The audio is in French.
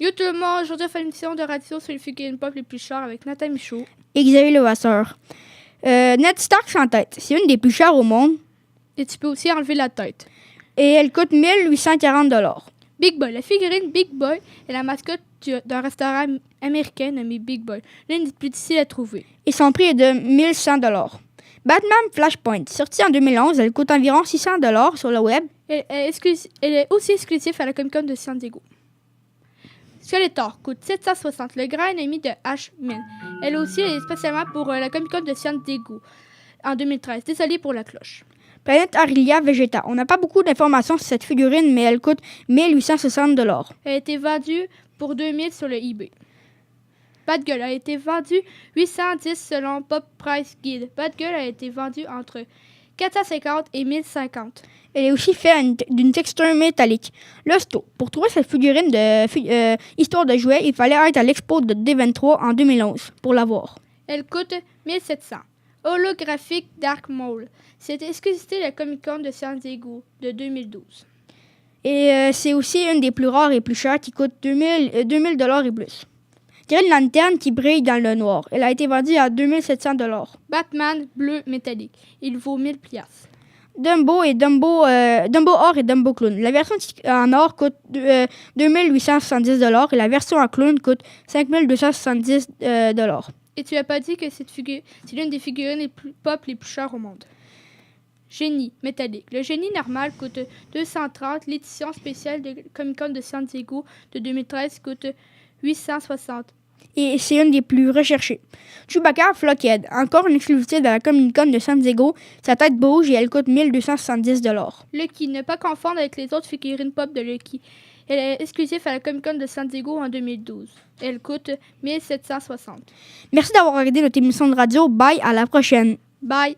Yo tout le monde, aujourd'hui on fait une émission de radio sur les figurines pop les plus chères avec Nathalie Michaud et Xavier Levasseur. Ned Stark sans tête, c'est une des plus chères au monde. Et tu peux aussi enlever la tête. Et elle coûte 1840$. Big Boy, la figurine Big Boy est la mascotte d'un restaurant américain nommé Big Boy, l'une des plus difficiles à trouver. Et son prix est de 1100$. Batman Flashpoint, sortie en 2011, elle coûte environ 600$ sur le web. Elle est aussi exclusive à la Comic-Con de San Diego. Skeletor coûte 760, le grand ennemi de H-Man. Elle aussi est spécialement pour la Comic-Con de San Diego en 2013. Désolé pour la cloche. Planète Arilia Vegeta. On n'a pas beaucoup d'informations sur cette figurine, mais elle coûte 1860$. Elle a été vendue pour 2000 sur le eBay. Batgirl a été vendue 810 selon Pop Price Guide. Batgirl a été vendue entre 450 et 1050. Elle est aussi faite d'une texture métallique. L'Hosto. Pour trouver cette figurine de histoire de jouets, il fallait être à l'expo de D23 en 2011 pour l'avoir. Elle coûte 1700. Holographique Dark Maul. C'est exclusivité de la Comic-Con de San Diego de 2012. Et c'est aussi une des plus rares et plus chères qui coûte 2000$ et plus. Green Lantern qui brille dans le noir. Elle a été vendue à 2700$. Batman bleu métallique. Il vaut 1000$. Dumbo et Dumbo or et Dumbo clown. La version en or coûte 2870$ et la version en clown coûte 5270$. Et tu n'as pas dit que c'est l'une des figurines les plus pop les plus chères au monde. Génie métallique. Le génie normal coûte 230. L'édition spéciale de Comic-Con de San Diego de 2013 coûte 860. Et c'est une des plus recherchées. Chewbacca Flockhead. Encore une exclusivité de la Comic-Con de San Diego. Sa tête bouge et elle coûte 1270$. Lucky. Ne pas confondre avec les autres figurines pop de Lucky. Elle est exclusive à la Comic-Con de San Diego en 2012. Elle coûte 1760. Merci d'avoir regardé notre émission de radio. Bye, à la prochaine. Bye.